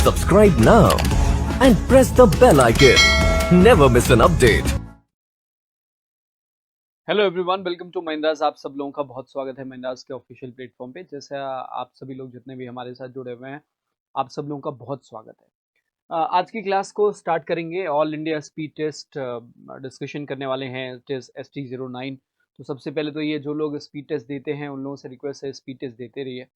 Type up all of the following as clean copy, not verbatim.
Subscribe now and press the bell icon. Never miss an update. Hello everyone, welcome to Mahindras. आप सब लोगों का बहुत स्वागत है महिंद्रास के ऑफिशियल प्लेटफॉर्म पे। जैसे आप सभी लोग जितने भी हमारे साथ जुड़े हुए हैं, आप सब लोगों का बहुत स्वागत है। आज की क्लास को स्टार्ट करेंगे। All India speed test discussion करने वाले हैं, टेस्ट ST09। तो सबसे पहले तो ये जो लोग स्पीड टेस्ट देते हैं उन लोगों से रिक्वेस्ट है स्पीड टेस्ट देते रहिए।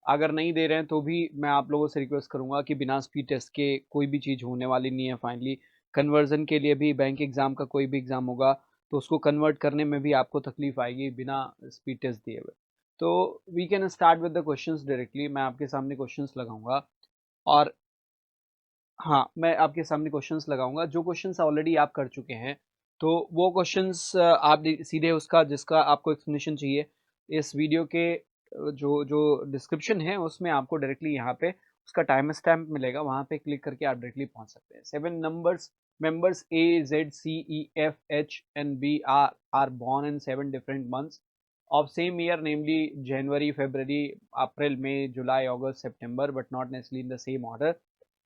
अगर नहीं दे रहे हैं तो भी मैं आप लोगों से रिक्वेस्ट करूंगा कि बिना स्पीड टेस्ट के कोई भी चीज़ होने वाली नहीं है। फाइनली कन्वर्जन के लिए भी बैंक एग्ज़ाम का कोई भी एग्ज़ाम होगा तो उसको कन्वर्ट करने में भी आपको तकलीफ आएगी बिना स्पीड टेस्ट दिए हुए। तो we can start with the questions directly. मैं आपके सामने क्वेश्चंस लगाऊंगा और हाँ, मैं आपके सामने क्वेश्चंस लगाऊंगा। जो क्वेश्चंस ऑलरेडी आप कर चुके हैं तो वो क्वेश्चंस आप सीधे उसका जिसका आपको एक्सप्लेनेशन चाहिए इस वीडियो के जो जो डिस्क्रिप्शन है उसमें आपको डायरेक्टली यहाँ पे उसका टाइम स्टैम्प मिलेगा, वहाँ पे क्लिक करके आप डायरेक्टली पहुँच सकते हैं। 7 members A, Z, C, E, F, H and B are born in 7 different months of same year, namely January, February, April, May, July, August, September, but not necessarily in the same order.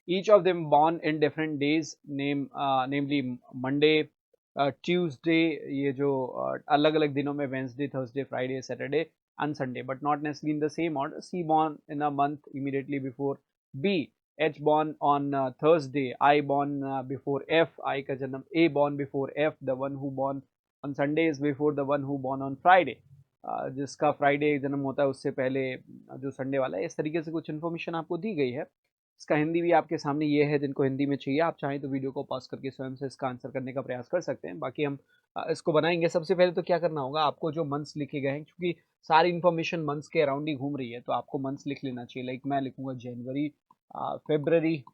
Each of them born in different days, namely Monday, Tuesday, ये जो अलग अलग दिनों में Wednesday, Thursday, Friday, Saturday and Sunday, but not necessarily in the same order. C born in a month immediately before B, H born on Thursday, I born before F, I का जन्म A born before F, the one who born on Sunday is before the one who born on Friday, जिसका Friday जन्म होता है उससे पहले जो Sunday वाला है। इस तरीके से कुछ इन्फॉर्मेशन आपको दी गई है। इसका हिंदी भी आपके सामने ये है, जिनको हिंदी में चाहिए आप चाहें तो वीडियो को पॉज करके स्वयं से इसका आंसर करने का प्रयास कर सकते हैं। बाकी हम इसको बनाएंगे। सबसे पहले तो क्या करना होगा, आपको जो मंथ्स लिखे गए हैं, क्योंकि सारी इन्फॉर्मेशन मंथ्स के अराउंड ही घूम रही है, तो आपको मंथ्स लिख लेना चाहिए। लाइक मैं लिखूंगा जनवरी, फेब्रवरी,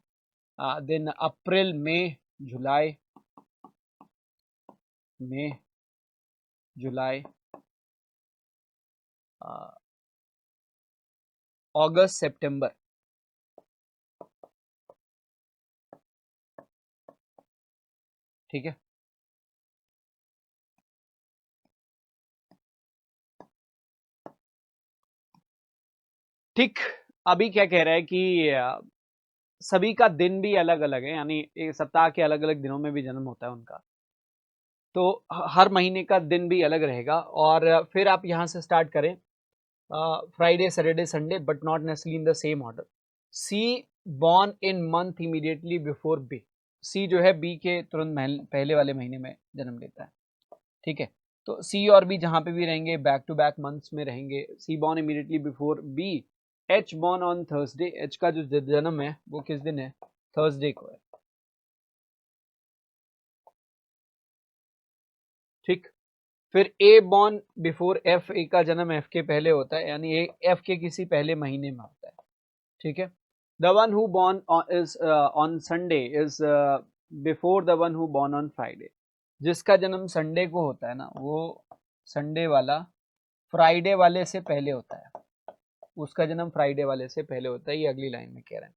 देन अप्रैल, मई, जुलाई, अगस्त, सितंबर। ठीक है, ठीक। अभी क्या कह रहा है कि सभी का दिन भी अलग अलग है, यानी एक सप्ताह के अलग अलग दिनों में भी जन्म होता है उनका, तो हर महीने का दिन भी अलग रहेगा। और फिर आप यहाँ से स्टार्ट करें, Friday, Saturday, Sunday, but not necessarily in the same order. C born in month immediately before B. C जो है बी के तुरंत पहले वाले महीने में जन्म लेता है। ठीक है, तो सी और बी जहाँ पे भी रहेंगे बैक टू बैक मंथ्स में रहेंगे। C born immediately before B. H born on Thursday. H का जो जन्म है वो किस दिन है? थर्सडे को है। ठीक, फिर ए बॉर्न बिफोर एफ। ए का जन्म एफ के पहले होता है, यानी एफ के किसी पहले महीने में होता है। ठीक है, the one who born is on Sunday is before the one who born on Friday. जिसका जन्म संडे को होता है ना, वो संडे वाला फ्राइडे वाले से पहले होता है। उसका जन्म फ्राइडे वाले से पहले होता है, ये अगली लाइन में कह रहे हैं।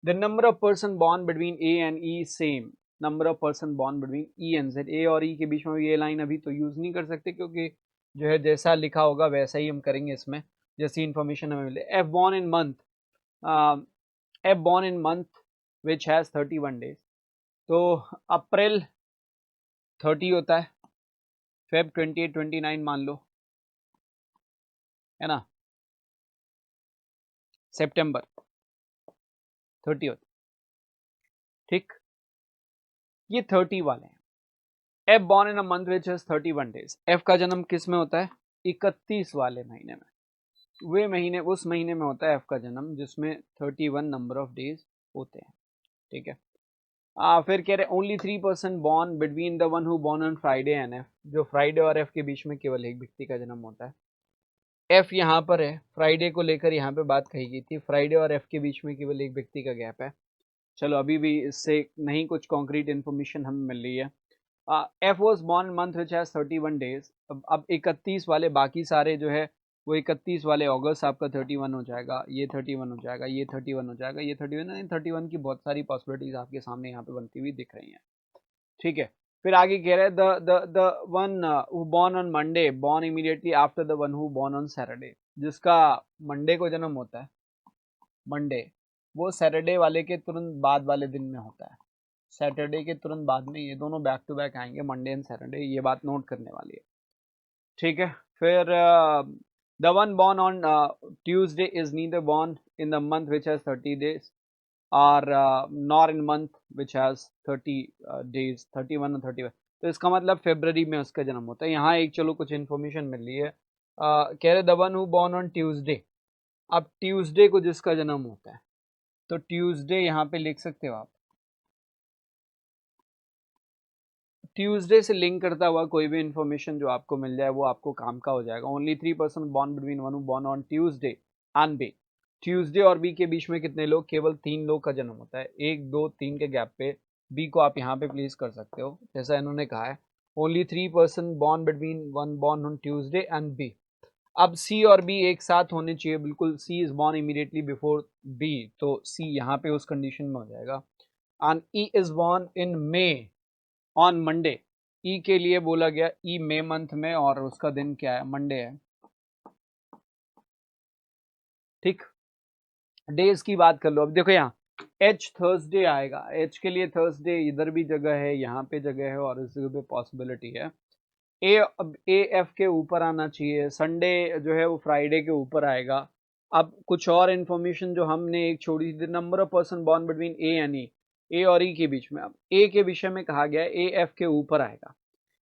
The number of person born between A and E same. Number of person born between E and Z. A और ई के बीच में ये लाइन अभी तो यूज नहीं कर सकते, क्योंकि जो है जैसा लिखा होगा वैसा ही हम करेंगे इसमें, जैसी इंफॉर्मेशन हमें मिले। F born in month, F born in month which has 31 days. तो अप्रैल 30 होता है, फेब 28, 29 मान लो, है ना। सितंबर 30 होता है। ठीक, ये 30 वाले हैं। F born in a month which has 31 days. F का जन्म किस में होता है? 31 वाले महीने में। वे महीने, उस महीने में होता है एफ का जन्म जिसमें 31 नंबर ऑफ डेज होते हैं। ठीक है, फिर कह रहे only 3% born between the one who born on Friday and F. जो फ्राइडे और एफ के बीच में केवल एक व्यक्ति का जन्म होता है। एफ यहाँ पर है, फ्राइडे को लेकर यहाँ पे बात कही गई थी। फ्राइडे और एफ के बीच में केवल एक व्यक्ति का गैप है। चलो, अभी भी इससे नहीं कुछ कॉन्क्रीट इन्फॉर्मेशन हमें मिल रही है। F was born month which has 31 days. अब 31 वाले बाकी सारे जो है वो 31 वाले अगस्त आपका 31 हो जाएगा, ये 31 हो जाएगा, ये 31 हो जाएगा, ये 31। 31 की बहुत सारी पॉसिबिलिटीज आपके सामने यहाँ पे बनती हुई दिख रही हैं। ठीक है, फिर आगे कह रहे हैं the one who born on Monday born immediately after the one who born on Saturday. जिसका मंडे को जन्म होता है, मंडे, वो सैटरडे वाले के तुरंत बाद वाले दिन में होता है, सैटरडे के तुरंत बाद में, ये दोनों बैक टू बैक आएंगे, मंडे एंड सैटरडे, ये बात नोट करने वाली है, ठीक है। फिर the one born on Tuesday is neither born in the month which has 30 days और nor in month which has 30 days, 31 और 31। तो इसका मतलब फेब्रवरी में उसका जन्म होता है। यहाँ एक चलो कुछ इन्फॉर्मेशन मिल रही है, कह रहे the one who born on Tuesday. अब ट्यूसडे को जिसका जन्म होता है, तो ट्यूसडे यहाँ पे लिख सकते हो आप, ट्यूसडे से लिंक करता हुआ कोई भी इन्फॉर्मेशन जो आपको मिल जाए वो आपको काम का हो जाएगा। Only 3% born between one who born on Tuesday and B. Tuesday और बी के बीच में कितने लोग, केवल 3 लोग का जन्म होता है, 1 2 3 के गैप पे। बी को आप यहाँ पे प्लेस कर सकते हो जैसा इन्होंने कहा है, only 3% born between one born on Tuesday and B. अब सी और बी एक साथ होने चाहिए बिल्कुल, C is born immediately before B, तो सी यहाँ पे उस कंडीशन में हो जाएगा। And E is born in May on Monday. E के लिए बोला गया, ई मई मंथ में और उसका दिन क्या है, मंडे है, ठीक। डेज की बात कर लो, अब देखो यहाँ एच थर्सडे आएगा, एच के लिए थर्सडे इधर भी जगह है, यहाँ पे जगह है और इस जगह पे पॉसिबिलिटी है। ए अब ए एफ के ऊपर आना चाहिए, संडे जो है वो फ्राइडे के ऊपर आएगा। अब कुछ और इन्फॉर्मेशन जो हमने एक छोड़ी थी, number of person born between A and E, A और ई के बीच में। अब ए के विषय में कहा गया है ए एफ के ऊपर आएगा,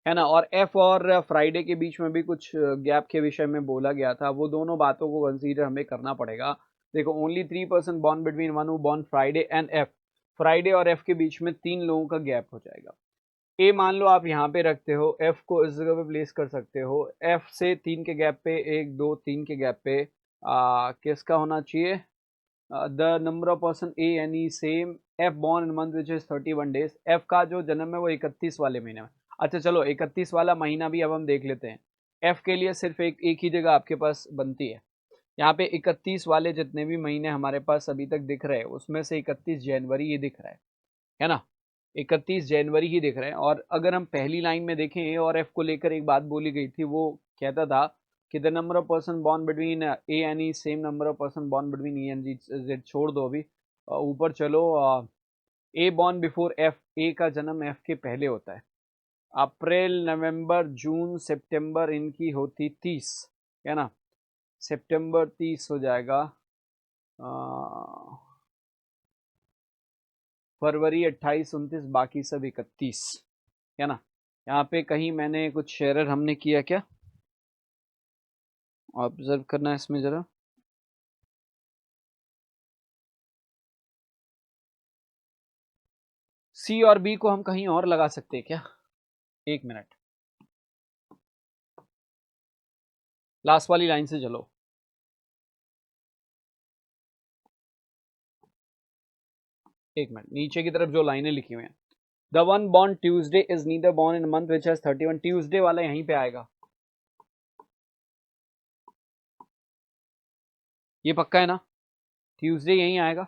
है ना, और एफ और फ्राइडे के बीच में भी कुछ गैप के विषय में बोला गया था, वो दोनों बातों को कंसीडर हमें करना पड़ेगा। देखो only 3% born between one who born Friday and F, Friday और एफ के बीच में 3 लोगों का गैप हो जाएगा। ए मान लो आप यहाँ पे रखते हो, एफ को इस जगह पे प्लेस कर सकते हो, एफ से 3 के गैप पे, 1 2 3 के गैप पे किसका होना चाहिए, the number of person A N E same, F born in month which is 31 days, F का जो जन्म है वो 31 वाले महीने में। अच्छा चलो 31 वाला महीना भी अब हम देख लेते हैं। एफ के लिए सिर्फ एक ही जगह आपके पास बनती है, यहाँ पे 31 वाले जितने भी महीने हमारे पास अभी तक दिख रहे हैं उसमें से 31 जनवरी ये दिख रहा है ना, 31 जनवरी ही दिख रहे हैं। और अगर हम पहली लाइन में देखें, ए और एफ को लेकर एक बात बोली गई थी, वो कहता था कि the number of person born between A and E same number of person born between E and Z, छोड़ दो अभी, ऊपर चलो। ए बॉर्न बिफोर एफ, ए का जन्म एफ के पहले होता है। अप्रैल नवंबर जून सितंबर इनकी होती 30, है ना, सितंबर 30 हो जाएगा, फरवरी 28 29, बाकी सब 31, है ना। यहाँ पे कहीं मैंने कुछ एरर हमने किया क्या, ऑब्जर्व करना है इसमें जरा। सी और बी को हम कहीं और लगा सकते हैं क्या, एक मिनट, लास्ट वाली लाइन से चलो, एक मिनट, नीचे की तरफ जो लाइनें लिखी हुई हैं, the one born Tuesday is neither born in month which has 31, Tuesday वाला यहीं पे आएगा, ये पक्का है ना, ट्यूसडे यहीं आएगा,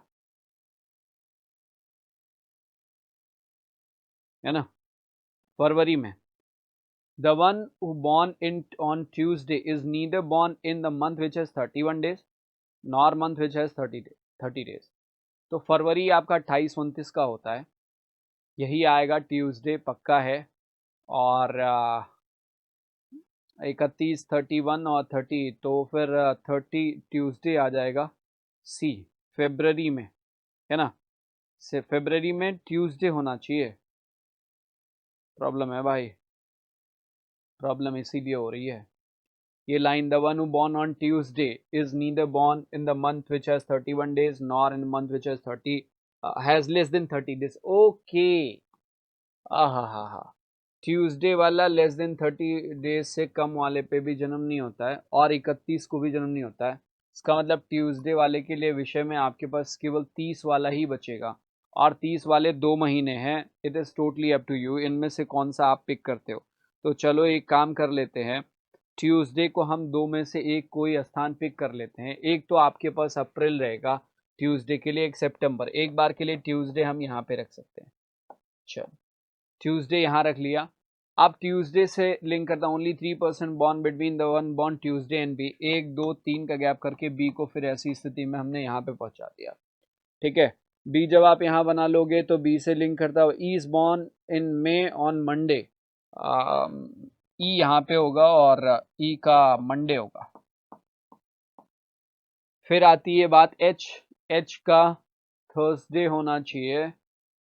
है ना, फरवरी में। The one who born in on Tuesday is neither born in the month which has 31 days nor month which has 30 days। तो फरवरी आपका 28 29 का होता है, यही आएगा ट्यूसडे पक्का है। और 31 31 और 30, तो फिर 30 ट्यूसडे आ जाएगा सी, फेब्रवरी में, है ना, से फेब्रवरी में ट्यूसडे होना चाहिए। प्रॉब्लम है भाई, प्रॉब्लम इसीलिए हो रही है। ये line, the one who born on Tuesday is neither born in the month which has 31 days nor in month which has 30 has less than 30 days। Okay, हा, ट्यूसडे वाला लेस देन 30 days से कम वाले पे भी जन्म नहीं होता है और 31 को भी जन्म नहीं होता है। इसका मतलब ट्यूसडे वाले के लिए विषय में आपके पास केवल 30 वाला ही बचेगा, और 30 वाले 2 महीने हैं। It is totally up to you, इनमें से कौन सा आप पिक करते हो। तो चलो एक काम कर लेते हैं, ट्यूसडे को हम 2 में से एक कोई स्थान पिक कर लेते हैं। एक तो आपके पास अप्रैल रहेगा ट्यूसडे के लिए, एक सितंबर, एक बार के लिए ट्यूसडे हम यहाँ पे रख सकते हैं। चलो ट्यूसडे यहाँ रख लिया। अब ट्यूसडे से लिंक करता हूँ, only 3% born between the one born Tuesday and B, 1 2 3 का गैप करके बी को फिर ऐसी स्थिति में हमने यहाँ पे पहुँचा दिया। ठीक है। बी जब आप यहाँ बना लोगे तो बी से लिंक करता हुआ E is born in May on Monday, E यहाँ पे होगा और ई का मंडे होगा। फिर आती है बात एच, एच का थर्सडे होना चाहिए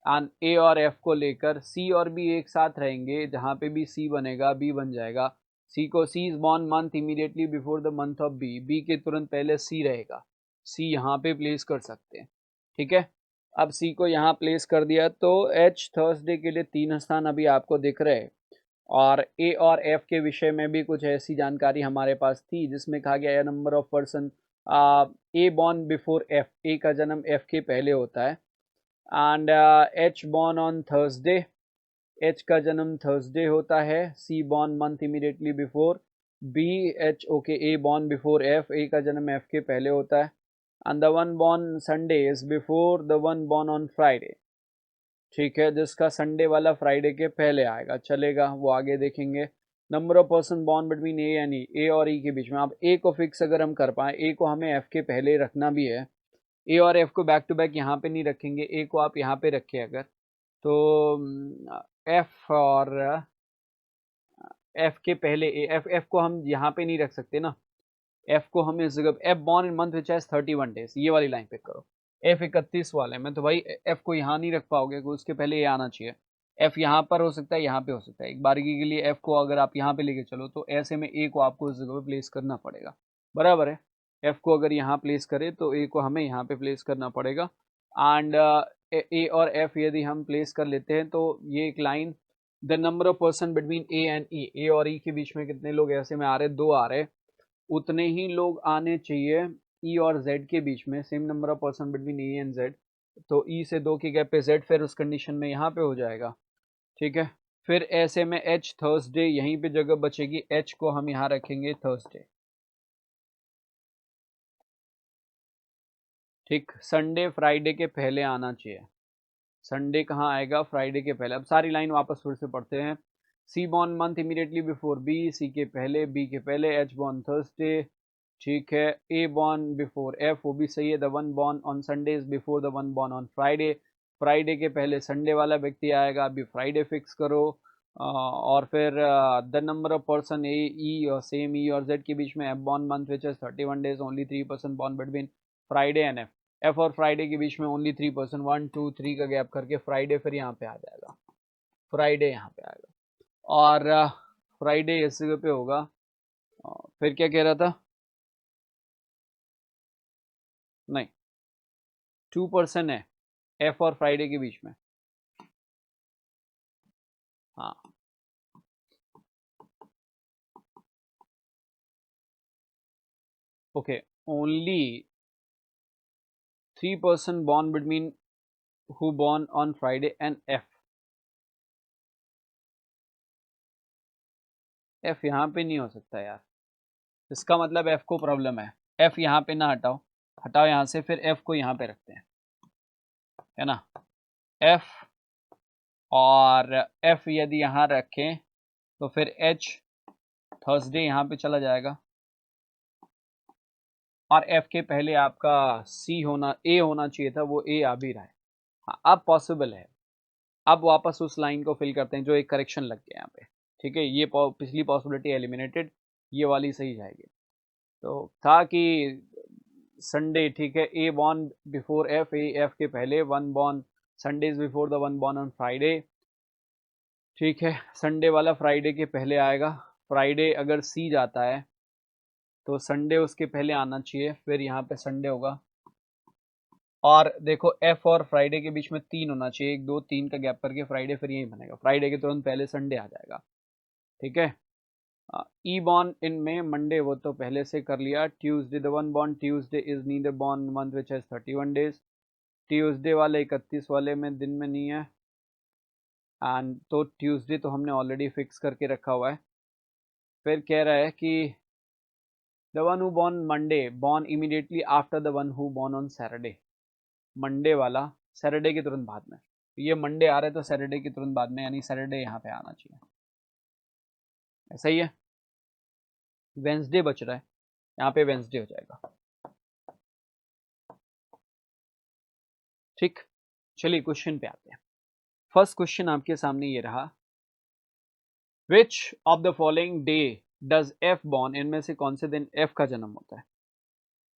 एंड ए और एफ को लेकर सी और बी एक साथ रहेंगे, जहाँ पे भी सी बनेगा बी बन जाएगा। सी को C is born month immediately before the month of B, B के तुरंत पहले सी रहेगा, सी यहाँ पे प्लेस कर सकते हैं। ठीक है, अब सी को यहाँ प्लेस कर दिया तो एच थर्सडे के लिए 3 स्थान अभी आपको दिख रहे हैं। और ए और एफ के विषय में भी कुछ ऐसी जानकारी हमारे पास थी जिसमें कहा गया number of person A born before F, A का जन्म एफ के पहले होता है and H born on Thursday, H का जन्म थर्सडे होता है। C born month immediately before B, H okay A born before F, A का जन्म एफ के पहले होता है and the one born Sunday is before the one born on Friday. ठीक है, जिसका संडे वाला फ्राइडे के पहले आएगा, चलेगा, वो आगे देखेंगे। Number of person born between A and E, A और ई के बीच में। अब ए को फिक्स अगर हम कर पाए, ए को हमें एफ के पहले रखना भी है, ए और एफ को बैक टू बैक यहाँ पे नहीं रखेंगे, ए को आप यहाँ पे रखे अगर, तो एफ और एफ के पहले ए, एफ एफ को हम यहाँ पे नहीं रख सकते ना, एफ को हमें इस जगह F born in month which has 31 days, ये वाली लाइन पे करो। एफ 31 वाले में तो भाई एफ को यहाँ नहीं रख पाओगे, उसके पहले ये आना चाहिए। एफ यहाँ पर हो सकता है, यहाँ पे हो सकता है, एक बारीकी के लिए एफ को अगर आप यहाँ पे लेके चलो तो ऐसे में ए को आपको इस जगह पे प्लेस करना पड़ेगा, बराबर है। एफ को अगर यहाँ प्लेस करें तो ए को हमें यहाँ पे प्लेस करना पड़ेगा एंड ए और एफ यदि हम प्लेस कर लेते हैं तो ये एक line, the number of person between A and E, A और ई के बीच में कितने लोग ऐसे में आ रहे, 2 आ रहे, उतने ही लोग आने चाहिए ई और जेड के बीच में, same number of person between A and Z, तो ई से 2 के गैप पे जेड फिर उस कंडीशन में यहाँ पे हो जाएगा। ठीक है, फिर ऐसे में एच थर्सडे, यहीं पे जगह बचेगी, एच को हम यहाँ रखेंगे थर्सडे। ठीक, संडे फ्राइडे के पहले आना चाहिए, संडे कहाँ आएगा, फ्राइडे के पहले। अब सारी लाइन वापस फिर से पढ़ते हैं। C born month immediately before B, C के पहले, बी के पहले, एच बॉर्न थर्सडे, ठीक है। ए बॉर्न बिफोर एफ, वो भी सही है। The one born on Sunday is before the one born on Friday, Friday के पहले संडे वाला व्यक्ति आएगा, अभी फ्राइडे फिक्स करो। और फिर द नंबर ऑफ पर्सन ए ई और सेम ई और जेड के बीच में, F born month which is 31 days, only 3 person born between Friday and F, F और फ्राइडे के बीच में ओनली 3 पर्सन, 1 2 3 का गैप करके फ्राइडे फिर यहाँ पे आ जाएगा, फ्राइडे यहाँ पे आएगा और फ्राइडे इस जगह पे होगा। फिर क्या कह रहा था, नहीं 2 पर्सन है एफ और फ्राइडे के बीच में, हाँ okay, only 3 person born between who born on Friday and F, F यहाँ पे नहीं हो सकता यार, इसका मतलब एफ को प्रॉब्लम है, एफ यहाँ पे ना हटाओ, हटाओ यहाँ से, फिर एफ को यहाँ पे रखते हैं, है ना। एफ और एफ यदि यहाँ रखें तो फिर एच थर्सडे यहाँ पे चला जाएगा और एफ के पहले आपका सी होना, ए होना चाहिए था, वो ए आ भी रहा है। हाँ, अब पॉसिबल है। अब वापस उस लाइन को फिल करते हैं जो एक करेक्शन लग गया यहाँ पे, ठीक है। ये पिछली पॉसिबिलिटी एलिमिनेटेड, ये वाली सही जाएगी। तो था कि संडे, ठीक है, A born before F, A F के पहले, one born Sunday is before the one born on Friday, ठीक है। संडे वाला फ्राइडे के पहले आएगा, फ्राइडे अगर सी जाता है तो संडे उसके पहले आना चाहिए, फिर यहाँ पे संडे होगा। और देखो एफ और फ्राइडे के बीच में 3 होना चाहिए, 1 2 3 का गैप करके फ्राइडे फिर यही बनेगा, फ्राइडे के तुरंत पहले संडे आ जाएगा, ठीक है। ई बॉर्न इन में मंडे, वो तो पहले से कर लिया। Tuesday, the one born Tuesday is neither born month which has 31 days, Tuesday वाले 31 वाले में दिन में नहीं है एंड तो ट्यूसडे तो हमने ऑलरेडी फिक्स करके रखा हुआ है। फिर कह रहा है कि the one who born Monday born immediately after the one who born on Saturday, Monday वाला सैटरडे के तुरंत बाद में, ये मंडे आ रहा है तो सैटरडे के तुरंत बाद में, यानी सैटरडे यहाँ पे आना चाहिए, ऐसा ही है। वेंसडे बच रहा है, यहाँ पे वेंसडे हो जाएगा। ठीक, चलिए क्वेश्चन पे आते हैं। फर्स्ट क्वेश्चन आपके सामने ये रहा, विच of the following day does F born, इनमें से कौन से दिन एफ का जन्म होता है?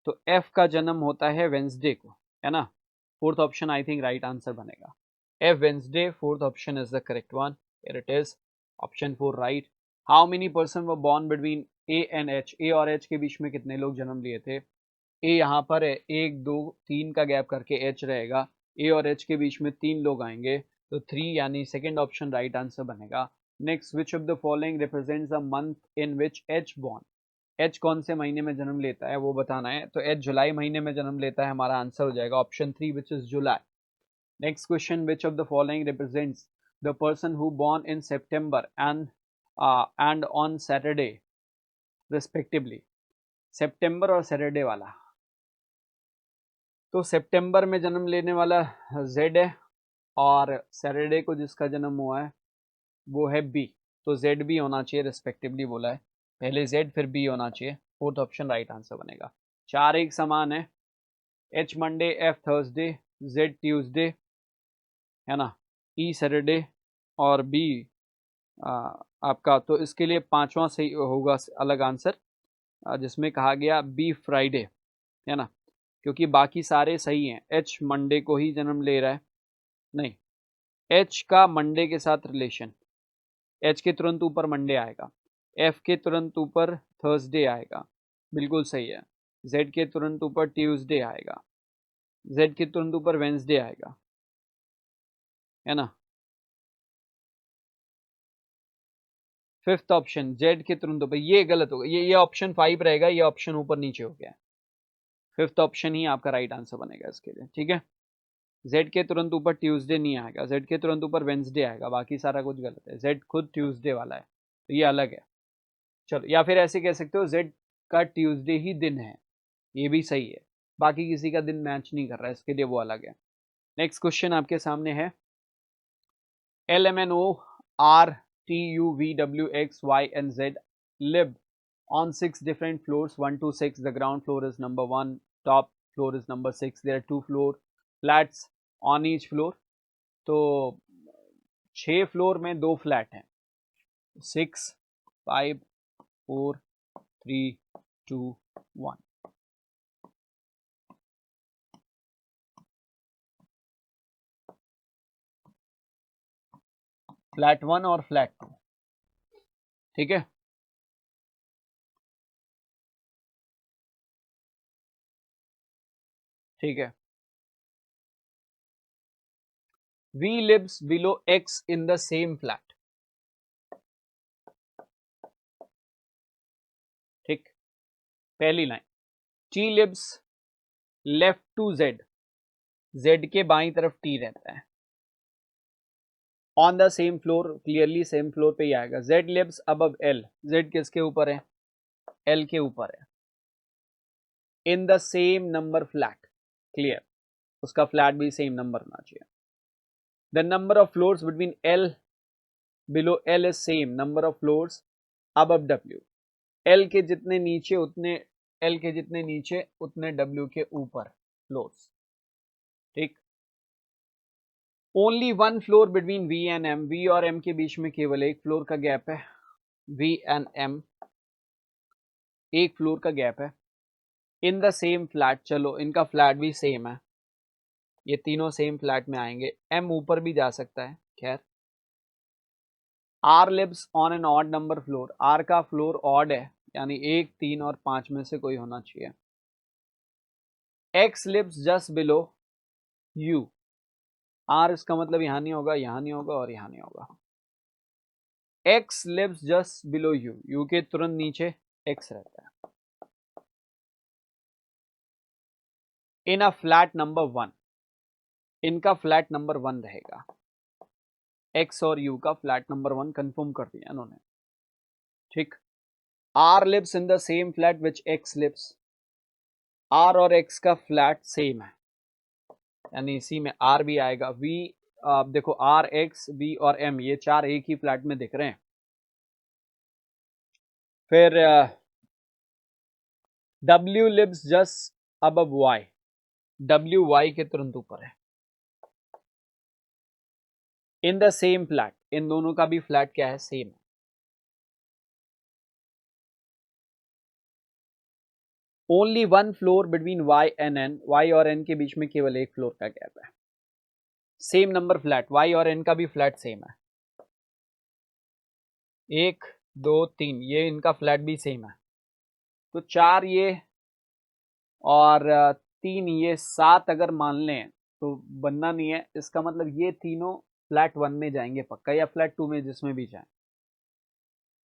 तो एफ का जन्म होता है वेंसडे को, है ना। Fourth option I think right answer बनेगा, F Wednesday, fourth option is the correct one, here it is, option 4 right. How many person were born between A and H, A और H के बीच में कितने लोग जन्म लिए थे? ए यहाँ पर है, 1 2 3 का गैप करके एच रहेगा, ए और एच के बीच में 3 लोग आएंगे, तो 3 यानी सेकेंड ऑप्शन राइट आंसर बनेगा। Next, which of the following represents the month in which H born, H कौन से महीने में जन्म लेता है वो बताना है, तो एच जुलाई महीने में जन्म लेता है, हमारा आंसर हो जाएगा option 3 which is July. Next question, which of the following represents the person who born in September and on Saturday respectively, September और सैटरडे वाला, तो सितंबर में जन्म लेने वाला जेड है और सैटरडे को जिसका जन्म हुआ है वो है बी, तो जेड बी होना चाहिए रिस्पेक्टिवली बोला है, पहले जेड फिर बी होना चाहिए, फोर्थ ऑप्शन राइट आंसर बनेगा। 4 एक समान है, H Monday, F Thursday, Z Tuesday, है ना, ई सैटरडे और बी आपका, तो इसके लिए पांचवा सही होगा अलग आंसर, जिसमें कहा गया बी फ्राइडे, है ना, क्योंकि बाकी सारे सही हैं। एच मंडे को ही जन्म ले रहा है, नहीं, एच का मंडे के साथ रिलेशन, एच के तुरंत ऊपर मंडे आएगा, एफ के तुरंत ऊपर थर्सडे आएगा, बिल्कुल सही है, जेड के तुरंत ऊपर ट्यूसडे आएगा, जेड के तुरंत ऊपर वेंसडे आएगा, है ना। फिफ्थ ऑप्शन जेड के तुरंत ऊपर, ये गलत होगा, ये ऑप्शन 5 रहेगा, ये ऑप्शन ऊपर नीचे हो गया, फिफ्थ ऑप्शन ही आपका राइट आंसर बनेगा इसके लिए, ठीक है। जेड के तुरंत ऊपर ट्यूसडे नहीं आएगा, जेड के तुरंत ऊपर वेंसडे आएगा, बाकी सारा कुछ गलत है, जेड खुद ट्यूसडे वाला है, तो ये अलग है। चलो, या फिर ऐसे कह सकते हो जेड का ट्यूसडे ही दिन है, ये भी सही है, बाकी किसी का दिन मैच नहीं कर रहा है, इसके लिए वो अलग है। नेक्स्ट क्वेश्चन आपके सामने है, LMNO RTUVWXYNZ live on 6 different floors, 1 to 6, the ground floor is number 1, top floor is number 6, there are 2 floor flats on each floor, तो 6 फ्लोर में 2 फ्लैट हैं, 6 5 4 3 2 1, फ्लैट 1 और फ्लैट 2, ठीक है। ठीक है, V lives below X in the same flat, ठीक, पहली line, T lives left to Z, Z के बाईं तरफ T रहता है, on the same floor, clearly same floor पे ही आएगा, Z lives above L, Z किसके ऊपर है, L के ऊपर है, इन the same number flat, clear, उसका फ्लैट भी सेम नंबर होना चाहिए, the number of floors between L below L is same number of floors above W, L के जितने नीचे उतने, L के जितने नीचे उतने W के ऊपर फ्लोर्स, ठीक। Only 1 floor between V and M, V और M के बीच में केवल एक फ्लोर का गैप है, V एंड M एक फ्लोर का गैप है, इन द सेम फ्लैट, चलो इनका फ्लैट भी सेम है, ये तीनों सेम फ्लैट में आएंगे, M ऊपर भी जा सकता है, खैर। R lives on an odd number floor, R का फ्लोर ऑड है, यानी 1 3 और 5 में से कोई होना चाहिए, X lives just below U, R इसका मतलब यहां नहीं होगा, यहां नहीं होगा और यहां नहीं होगा, X lives just below U, U के तुरंत नीचे X रहता है, इन अ फ्लैट नंबर 1, इनका फ्लैट नंबर 1 रहेगा, X और U का फ्लैट नंबर 1 कंफर्म कर दिया इन्होंने, ठीक। R lives in the same flat which X lives, R और X का फ्लैट सेम है, यानी इसी में R भी आएगा, V देखो R X V और M ये चार एक ही फ्लैट में दिख रहे हैं, फिर W lives just above Y, W Y के तुरंत ऊपर है, इन द सेम फ्लैट, इन दोनों का भी फ्लैट क्या है, सेम है। Only one floor between y and n, y और n के बीच में केवल एक फ्लोर का गैप है। सेम नंबर फ्लैट, y और n का भी फ्लैट सेम है, 1 2 3, ये इनका फ्लैट भी सेम है। तो 4 ये और 3 ये, 7 अगर मान लें तो बनना नहीं है, इसका मतलब ये तीनों फ्लैट 1 में जाएंगे पक्का, या फ्लैट 2 में, जिसमें भी जाए,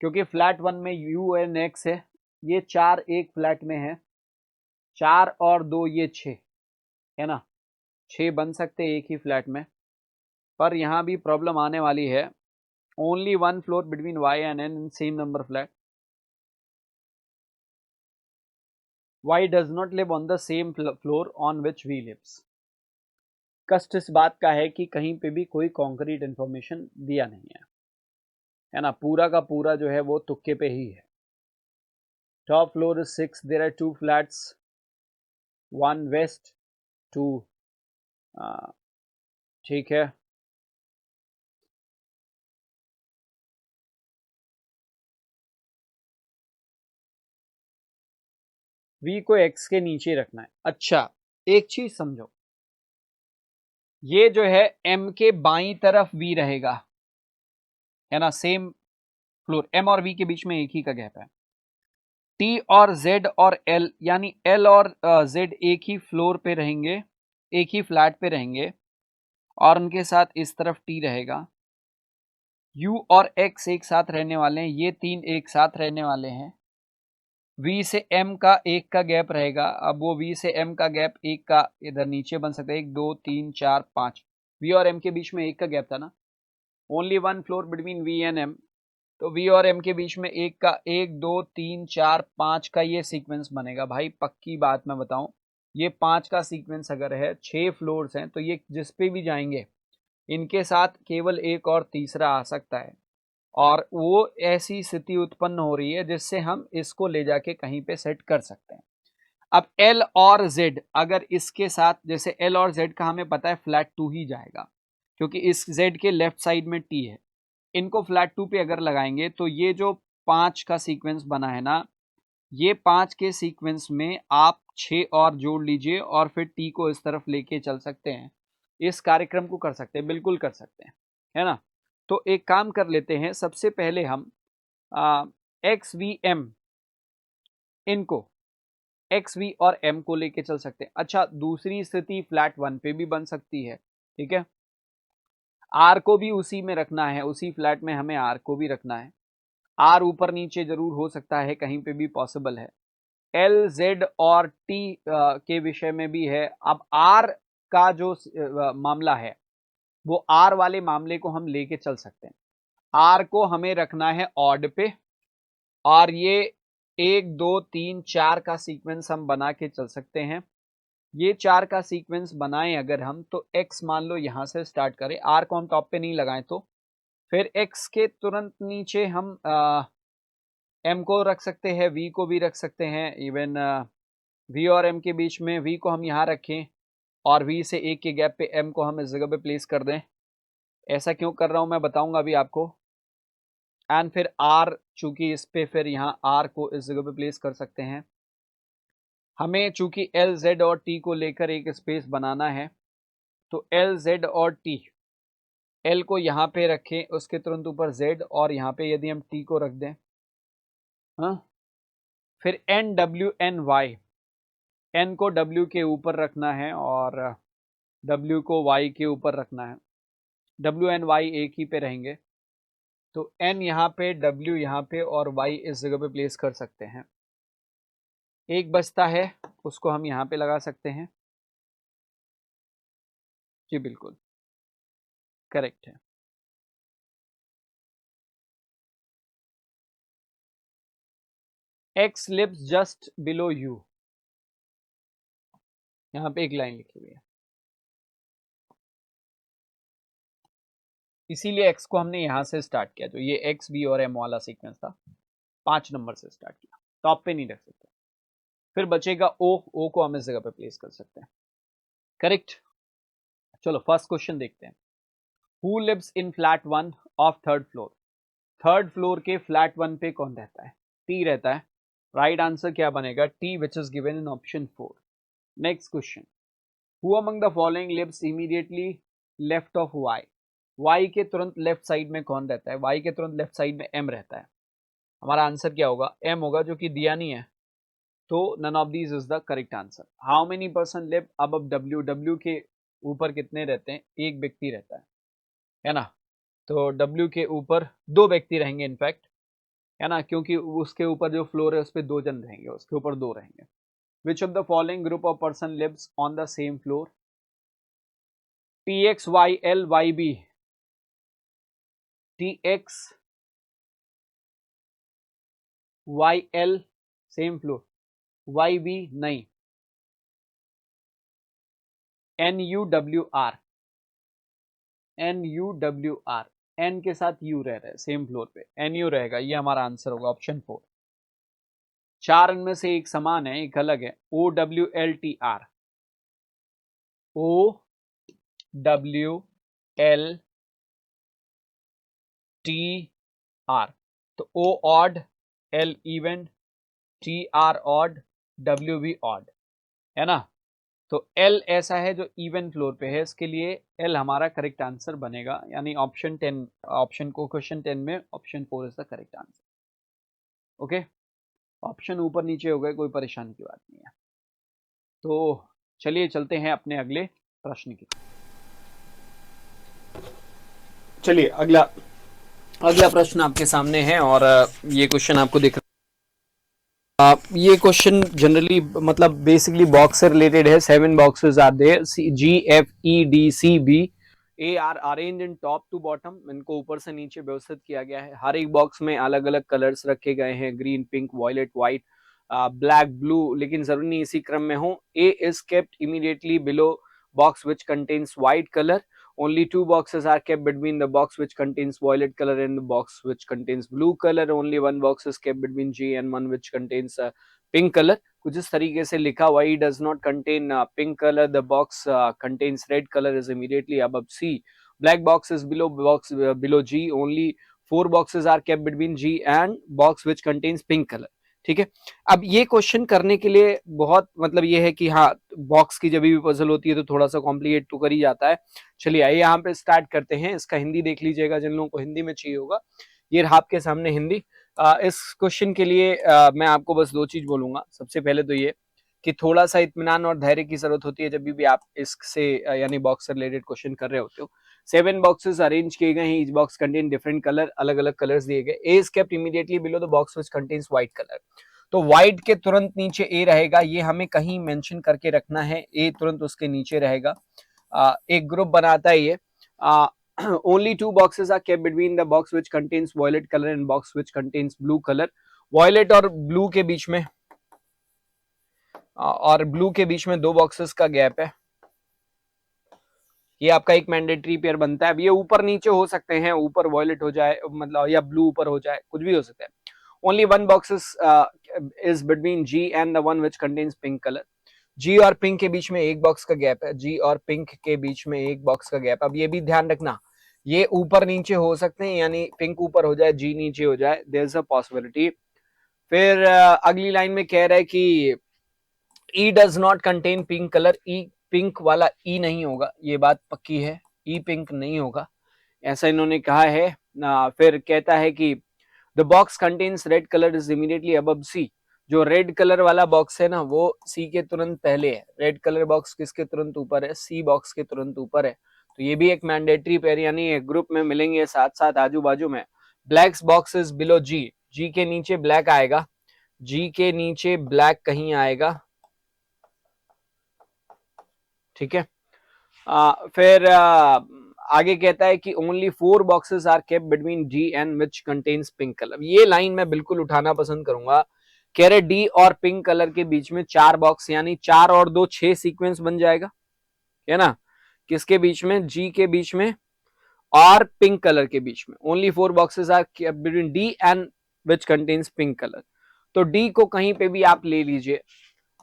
क्योंकि फ्लैट 1 में u एन x है। ये 4 एक फ्लैट में है, 4 और 2 ये 6 है ना, 6 बन सकते एक ही फ्लैट में। पर यहाँ भी प्रॉब्लम आने वाली है, only one floor between y and n in same number flat. y does not live on the same floor on which v lives। कष्ट इस बात का है कि कहीं पे भी कोई कॉन्क्रीट इंफॉर्मेशन दिया नहीं है ना, पूरा का पूरा जो है वो तुक्के पे ही है। Top floor is 6, there are 2 flats, 1 west 2, ठीक है। v को x के नीचे रखना है। अच्छा, एक चीज समझो, ये जो है m के बाईं तरफ v रहेगा, है ना, सेम फ्लोर, m और v के बीच में एक ही का गैप है। t और z और l, यानी l और z एक ही फ्लोर पे रहेंगे, एक ही फ्लैट पे रहेंगे, और उनके साथ इस तरफ t रहेगा। u और x एक साथ रहने वाले हैं, ये तीन एक साथ रहने वाले हैं। v से m का एक का गैप रहेगा, अब वो v से m का गैप एक का इधर नीचे बन सकता है, 1 2 3 4 5, v और m के बीच में एक का गैप था ना, only one floor between v and m, तो v और m के बीच में एक का 1 2 3 4 5 का ये सीक्वेंस बनेगा। भाई पक्की बात मैं बताऊं, ये 5 का सीक्वेंस अगर है, 6 फ्लोर्स हैं, तो ये जिस पे भी जाएंगे इनके साथ केवल एक और तीसरा आ सकता है, और वो ऐसी स्थिति उत्पन्न हो रही है जिससे हम इसको ले जाके कहीं पे सेट कर सकते हैं। अब L और Z, अगर इसके साथ, जैसे L और Z का हमें पता है फ्लैट 2 ही जाएगा, क्योंकि इस Z के लेफ्ट साइड में T है, इनको फ्लैट 2 पे अगर लगाएंगे तो ये जो 5 का सीक्वेंस बना है ना, ये 5 के सीक्वेंस में आप 6 और जोड़ लीजिए और फिर T को इस तरफ लेके चल सकते हैं, इस कार्यक्रम को कर सकते हैं, बिल्कुल कर सकते हैं, है ना। तो एक काम कर लेते हैं, सबसे पहले हम एक्स वी एम, इनको एक्स वी और एम को लेके चल सकते हैं। अच्छा, दूसरी स्थिति फ्लैट 1 पे भी बन सकती है, ठीक है, आर को भी उसी में रखना है, उसी फ्लैट में हमें आर को भी रखना है, आर ऊपर नीचे जरूर हो सकता है, कहीं पे भी पॉसिबल है। एल जेड और टी के विषय में भी है। अब आर का जो मामला है, वो आर वाले मामले को हम लेके चल सकते हैं। आर को हमें रखना है ऑड पे, और ये 1 2 3 4 का सीक्वेंस हम बना के चल सकते हैं। ये 4 का सीक्वेंस बनाएं अगर हम, तो x मान लो यहां से स्टार्ट करें, r को हम टॉप पे नहीं लगाएं, तो फिर x के तुरंत नीचे हम m को रख सकते हैं, v को भी रख सकते हैं, इवन v और m के बीच में v को हम यहाँ रखें, और v से एक के गैप पे m को हम इस जगह पे प्लेस कर दें। ऐसा क्यों कर रहा हूं मैं बताऊंगा अभी आपको। एंड फिर r, चूंकि इस पे फिर यहाँ r को इस जगह पे प्लेस कर सकते हैं। हमें चूंकि l z और t को लेकर एक स्पेस बनाना है, तो l z और t, l को यहाँ पे रखें, उसके तुरंत ऊपर z, और यहाँ पे यदि हम t को रख दें, हाँ, फिर n w n y, n को w के ऊपर रखना है और w को y के ऊपर रखना है, w n y एक ही पे रहेंगे, तो n यहाँ पे, w यहाँ पे, और y इस जगह पे प्लेस कर सकते हैं। एक बचता है, उसको हम यहाँ पे लगा सकते हैं। जी बिल्कुल करेक्ट है। x lives just below you, यहाँ पे एक लाइन लिखी हुई है, इसीलिए x को हमने यहां से स्टार्ट किया, जो ये x b और m वाला सीक्वेंस था, 5 नंबर से स्टार्ट किया, टॉप पे नहीं रख सकते। फिर बचेगा o को हम इस जगह पे प्लेस कर सकते हैं, करेक्ट। चलो फर्स्ट क्वेश्चन देखते हैं। Who lives in flat 1 of third floor? Third floor के फ्लैट 1 पे कौन रहता है? टी रहता है। राइट आंसर क्या बनेगा? T, which is given in option 4। Next question, who among the following lives immediately left of Y? Y के तुरंत लेफ्ट साइड में कौन रहता है? वाई के तुरंत लेफ्ट साइड में एम रहता है। हमारा आंसर क्या होगा? एम होगा, जो कि दिया नहीं है, तो none of these is the correct answer. How many person live above W? W के ऊपर कितने रहते हैं? एक व्यक्ति रहता है ना? तो डब्ल्यू के ऊपर दो व्यक्ति रहेंगे इनफैक्ट, है ना, क्योंकि उसके ऊपर जो फ्लोर है उस पर दो जन रहेंगे, उसके ऊपर दो रहेंगे। Which of the following group of person lives on the same floor? T X Y L Y B, T X Y L same floor, Y B नहीं, N U W R, N U W R, N के साथ U रह रहे हैं same floor पे, N U रहेगा। ये हमारा आंसर होगा ऑप्शन 4। चार इनमें से एक समान है, एक अलग है। O W L T R, O W L T R, तो O odd, L even, T R odd, W भी ऑड, है ना? तो एल ऐसा है जो इवन फ्लोर पे है, इसके लिए एल हमारा करेक्ट आंसर बनेगा, यानी ऑप्शन 10, ऑप्शन को क्वेश्चन 10 में option 4 is the correct answer. Okay, option ऊपर नीचे हो गए, कोई परेशानी की बात नहीं है। तो चलिए चलते हैं अपने अगले प्रश्न की। चलिए अगला प्रश्न आपके सामने है, और ये क्वेश्चन आपको दिख रहा है। ये क्वेश्चन जनरली मतलब बेसिकली बॉक्स से रिलेटेड है। 7 boxes are there, G F E D C B A are arrange in top to bottom. इनको ऊपर से नीचे व्यवस्थित किया गया है। हर एक बॉक्स में अलग अलग कलर्स रखे गए हैं, green, pink, violet, white, black, blue, लेकिन जरूरी नहीं इसी क्रम में हो। A is kept immediately below box which contains white color. Only 2 boxes are kept between the box which contains violet color and the box which contains blue color. Only 1 box is kept between G and one which contains pink color. कुछ इस तरीके से लिखा हुआ, ही does not contain pink color. The box contains red color is immediately above C. Black box is below G. Only 4 boxes are kept between G and box which contains pink color. ठीक है। अब ये question करने के लिए बहुत मतलब ये है कि हाँ, बॉक्स की जब भी पजल होती है तो थोड़ा सा कॉम्प्लिकेट तो कर ही जाता है। चलिए आइए यहाँ पे स्टार्ट करते हैं। इसका हिंदी देख लीजिएगा, जिन लोगों को हिंदी में चाहिए होगा। ये रहा आपके सामने हिंदी। इस क्वेश्चन के लिए मैं आपको बस 2 चीज बोलूंगा। सबसे पहले तो ये कि थोड़ा सा इत्मीनान और धैर्य की जरूरत होती है जब भी आप इससे यानी बॉक्स से रिलेटेड क्वेश्चन कर रहे होते हो। 7 बॉक्सेस अरेंज किए गए हैं, each box contain different colour, अलग अलग कलर्स दिए गए। A is kept immediately below the box which contains white colour. तो व्हाइट के तुरंत नीचे ए रहेगा, ये हमें कहीं मेंशन करके रखना है। ए तुरंत उसके नीचे रहेगा। एक ग्रुप बनाता है ये। Only 2 boxes are kept between the box which contains violet colour and box which contains blue colour. Violet और ब्लू के बीच में 2 बॉक्सेस का गैप है। ये आपका एक मैंडेटरी पेयर बनता है। अब ये ऊपर नीचे हो सकते हैं, ऊपर वायलेट हो जाए मतलब, या ब्लू ऊपर हो जाए, कुछ भी हो सकता है। Only 1 box is between G and the one which contains pink color. G और पिंक के बीच में एक बॉक्स का गैप है। G और पिंक के बीच में एक बॉक्स का गैप। अब ये भी ध्यान रखना, ये ऊपर नीचे हो सकते हैं, यानी पिंक ऊपर हो जाए, G नीचे हो जाए, देयर इज अ पॉसिबिलिटी। फिर अगली लाइन में कह रहा है कि E does not contain pink color. E pink वाला E नहीं होगा, ये बात पक्की है। E पिंक नहीं होगा, ऐसा इन्होंने कहा है। फिर कहता है कि The box contains red color is immediately above C. जो रेड कलर वाला बॉक्स है ना, वो C के तुरंत पहले है। रेड कलर बॉक्स किसके तुरंत ऊपर है? C बॉक्स के तुरंत ऊपर है। तो ये भी एक मैंडेटरी पेयर, यानी एक ग्रुप में मिलेंगे साथ साथ आजू बाजू में। Black box is below G. G के नीचे ब्लैक आएगा, G के नीचे ब्लैक कहीं आएगा, ठीक है। फिर आगे कहता है कि only 4 boxes are kept between D and which contains pink colour. ये लाइन मैं बिल्कुल उठाना पसंद करूंगा। कह रहे डी और पिंक कलर के बीच में 4 बॉक्स, यानी 4 और 2 6 सीक्वेंस बन जाएगा, है ना। किसके बीच में? जी के बीच में और पिंक कलर के बीच में। Only 4 boxes are kept between D and which contains pink colour. तो डी को कहीं पे भी आप ले लीजिए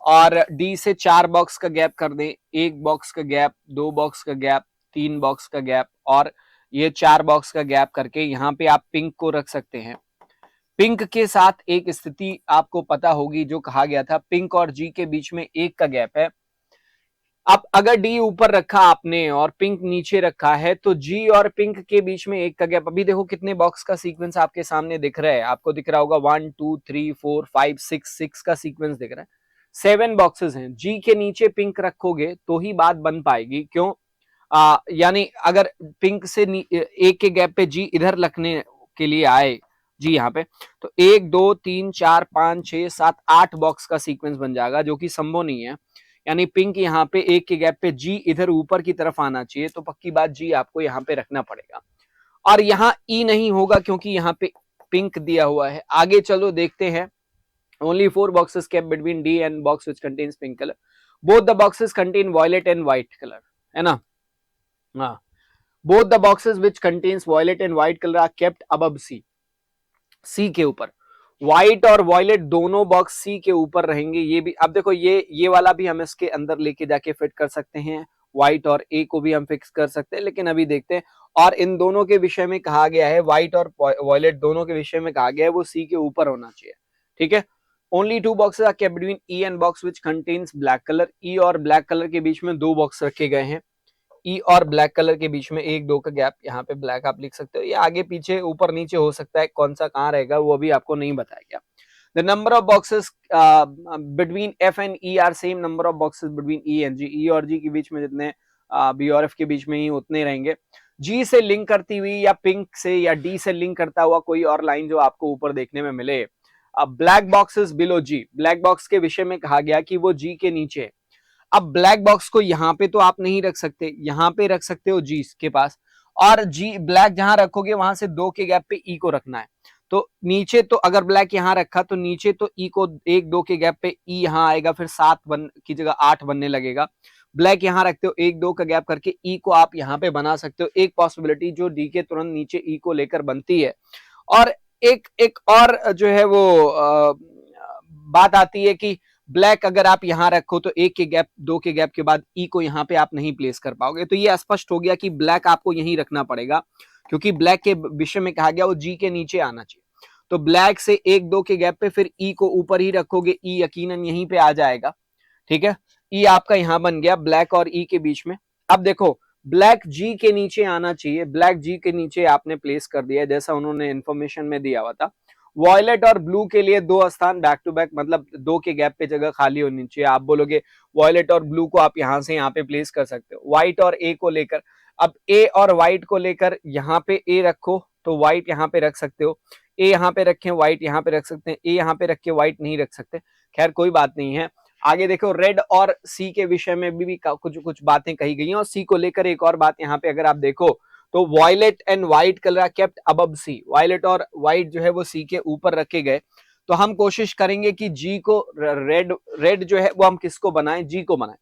और डी से 4 बॉक्स का गैप कर दें, 1 बॉक्स का गैप, 2 बॉक्स का गैप, 3 बॉक्स का गैप, और ये 4 बॉक्स का गैप करके यहाँ पे आप पिंक को रख सकते हैं। पिंक के साथ एक स्थिति आपको पता होगी जो कहा गया था, पिंक और जी के बीच में 1 का गैप है। अब अगर डी ऊपर रखा आपने और पिंक नीचे रखा है तो जी और पिंक के बीच में 1 का गैप। अभी देखो कितने बॉक्स का सीक्वेंस आपके सामने दिख रहा है, आपको दिख रहा होगा 1 2 3 4 5 6 का सीक्वेंस दिख रहा है। 7 बॉक्सेस हैं, जी के नीचे पिंक रखोगे तो ही बात बन पाएगी। क्यों? यानी अगर पिंक से एक के गैप पे जी इधर रखने के लिए आए, जी यहाँ पे, तो 1 2 3 4 5 6 7 8 बॉक्स का सीक्वेंस बन जाएगा, जो कि संभव नहीं है। यानी पिंक यहाँ पे 1 के गैप पे जी इधर ऊपर की तरफ आना चाहिए, तो पक्की बात जी आपको यहाँ पे रखना पड़ेगा। और यहाँ ई नहीं होगा क्योंकि यहाँ पे पिंक दिया हुआ है। आगे चलो देखते हैं। Only 4 boxes kept between D and box which contains pink color. Both the boxes contain violet and white color, है ना? हाँ, both the boxes which contains violet and white color are kept above C. C के ऊपर white और violet दोनों box सी के ऊपर रहेंगे। ये भी अब देखो, ये वाला भी हम इसके अंदर लेके जाके फिट कर सकते हैं, व्हाइट और ए को भी हम फिक्स कर सकते हैं, लेकिन अभी देखते हैं। और इन दोनों के विषय में कहा गया है, व्हाइट और वॉयलेट दोनों के विषय में कहा गया है वो सी के ऊपर होना चाहिए। ठीक है। Only 2 boxes are kept between E and box which contains black color. E और ब्लैक कलर के बीच में 2 बॉक्स रखे गए हैं। ई और ब्लैक कलर के बीच में 1 2 का गैप, यहाँ पे ब्लैक आप लिख सकते हो, ये आगे पीछे ऊपर नीचे हो सकता है, कौन सा कहाँ रहेगा वो अभी आपको नहीं बताया गया। The number of boxes between F and E are same number of boxes between E and G. E और जी के बीच में जितने बी और एफ के बीच में ही उतने रहेंगे। जी से लिंक करती हुई या पिंक से या डी से लिंक करता हुआ कोई और लाइन जो आपको ऊपर देखने में मिले। ब्लैक बॉक्सेस बिलो जी, ब्लैक बॉक्स के विषय में कहा गया कि वो जी के नीचे। अब ब्लैक बॉक्स को यहाँ पे तो आप नहीं रख सकते, यहाँ पे रख सकते हो जी के पास, और जी ब्लैक जहां रखोगे वहां से 2 के गैप पे ई को रखना है। तो नीचे तो अगर ब्लैक यहाँ रखा तो नीचे तो ई को 1 2 के गैप पे ई यहाँ आएगा, फिर 7 की जगह 8 बनने लगेगा। ब्लैक यहाँ रखते हो 1 2 का गैप करके ई को आप यहाँ पे बना सकते हो। एक पॉसिबिलिटी जो डी के तुरंत नीचे ई को लेकर बनती है। और एक और जो है वो बात आती है कि ब्लैक अगर आप यहां रखो तो 1 के गैप 2 के गैप के बाद ई को यहां पे आप नहीं प्लेस कर पाओगे। तो ये स्पष्ट हो गया कि ब्लैक आपको यहीं रखना पड़ेगा, क्योंकि ब्लैक के विषय में कहा गया वो जी के नीचे आना चाहिए। तो ब्लैक से 1 2 के गैप पे फिर ई को ऊपर ही रखोगे, ई यकीनन यहीं पे आ जाएगा। ठीक है, ई आपका यहां बन गया ब्लैक और ई के बीच में। अब देखो, ब्लैक जी के नीचे आना चाहिए, ब्लैक जी के नीचे आपने प्लेस कर दिया जैसा उन्होंने इंफॉर्मेशन में दिया हुआ था। वॉयलेट और ब्लू के लिए 2 स्थान बैक टू बैक, मतलब 2 के गैप पे जगह खाली होनी चाहिए। आप बोलोगे वॉयलेट और ब्लू को आप यहां से यहाँ पे प्लेस कर सकते हो। व्हाइट और ए को लेकर, अब ए और व्हाइट को लेकर यहाँ पे ए रखो तो व्हाइट यहाँ पे रख सकते हो, ए यहाँ पे रखें व्हाइट यहाँ पे रख सकते हैं, ए यहाँ पे रख के व्हाइट नहीं रख सकते। खैर कोई बात नहीं है। आगे देखो, रेड और सी के विषय में भी कुछ कुछ बातें कही गई हैं, और सी को लेकर एक और बात यहाँ पे अगर आप देखो तो violet and white colour kept above C, violet और व्हाइट जो है वो सी के ऊपर रखे गए। तो हम कोशिश करेंगे कि जी को रेड जो है वो हम किसको बनाएं, जी को बनाएं,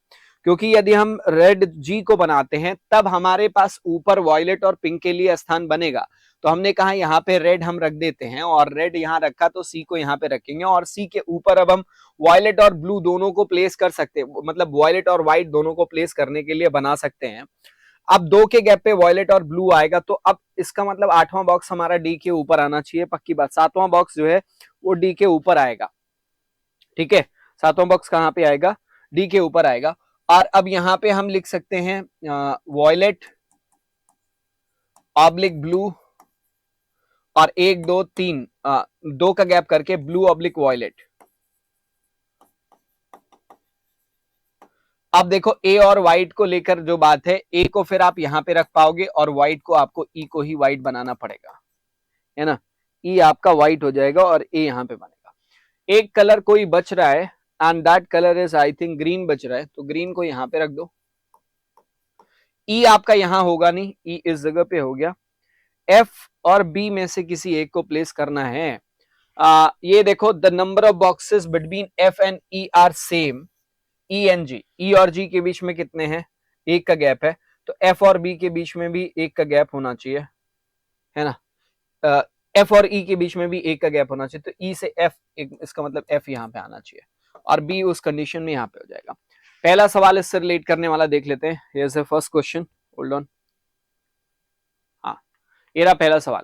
क्योंकि यदि हम रेड जी को बनाते हैं तब हमारे पास ऊपर वॉयलेट और पिंक के लिए स्थान बनेगा। तो हमने कहा यहाँ पे रेड हम रख देते हैं, और रेड यहाँ रखा तो सी को यहाँ पे रखेंगे, और सी के ऊपर अब हम वॉयलेट और ब्लू दोनों को प्लेस कर सकते हैं, मतलब वॉयलेट और व्हाइट दोनों को प्लेस करने के लिए बना सकते हैं। अब 2 के गैप पे वॉयलेट और ब्लू आएगा, तो अब इसका मतलब 8वां बॉक्स हमारा डी के ऊपर आना चाहिए, पक्की बात। 7वां बॉक्स जो है वो डी के ऊपर आएगा। ठीक है, 7वां बॉक्स कहां पे आएगा, डी के ऊपर आएगा। और अब यहां पे हम लिख सकते हैं वॉयलेट ऑब्लिक ब्लू, और 1 2 3 2 का गैप करके ब्लू ऑब्लिक वॉयलेट। अब देखो, ए और व्हाइट को लेकर जो बात है, ए को फिर आप यहां पे रख पाओगे और व्हाइट को आपको ई को ही व्हाइट बनाना पड़ेगा, है ना। ई आपका व्हाइट हो जाएगा और ए यहां पे बनेगा। एक कलर कोई बच रहा है, and that colour is I think green बच रहा है, तो ग्रीन को यहां पे रख दो। ई आपका यहां होगा नहीं, ई इस जगह पे हो गया। एफ और बी में से किसी एक को प्लेस करना है। ये देखो, the number of boxes between F and E are same. E and G, E और जी के बीच में कितने हैं, 1 का गैप है, तो एफ और बी के बीच में भी 1 का गैप होना चाहिए, है ना। एफ और ई के बीच में भी 1 का गैप होना चाहिए, तो ई से एफ, इसका मतलब एफ यहाँ पे आना चाहिए, और बी उस कंडीशन में यहाँ पे हो जाएगा। पहला सवाल इससे रिलेट करने वाला देख लेते हैं। Here is the first question, hold on. हाँ, ये रहा पहला सवाल।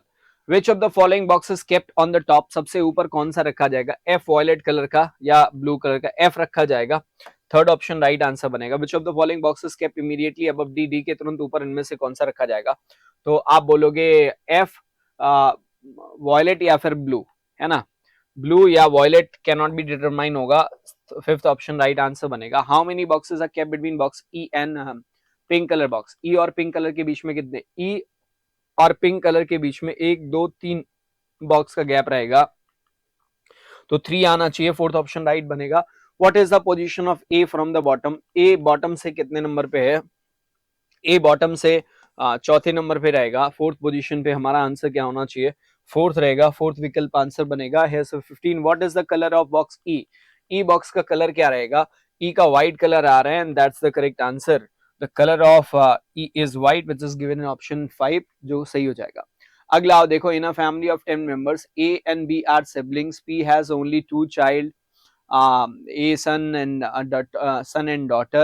विच of the following boxes kept on the top, सबसे ऊपर कौन सा रखा जाएगा? एफ वॉयलेट कलर का या ब्लू कलर का? एफ रखा जाएगा। थर्ड ऑप्शन राइट आंसर बनेगा। विच of the following boxes kept immediately above D, D के तुरंत ऊपर इनमें से कौन सा रखा जाएगा? तो आप बोलोगे एफ वॉयलेट या फिर ब्लू, है ना? ब्लू या violet can not be determine होगा। फिफ्थ ऑप्शन राइट आंसर बनेगा। How many boxes are kept between box E and pink colour box? E और पिंक कलर के बीच में कितने? ई और पिंक कलर के बीच में 1 2 3 बॉक्स का गैप रहेगा, तो 3 आना चाहिए। फोर्थ ऑप्शन राइट बनेगा। What is the position of A from the bottom? A bottom से कितने नंबर पे है? ए बॉटम से चौथे नंबर पे रहेगा। फोर्थ पोजीशन पे हमारा आंसर क्या होना चाहिए? फोर्थ रहेगा। फोर्थ विकल्प आंसर बनेगा। है 15। What is the colour of box E? E box का कलर क्या रहेगा? ई का व्हाइट कलर आ रहा है and that's the correct answer. The colour of E is white which is given in option 5, जो सही हो जाएगा। अगला आओ देखो, in a family of 10 members A and B are siblings, P has only 2 child, a son and daughter,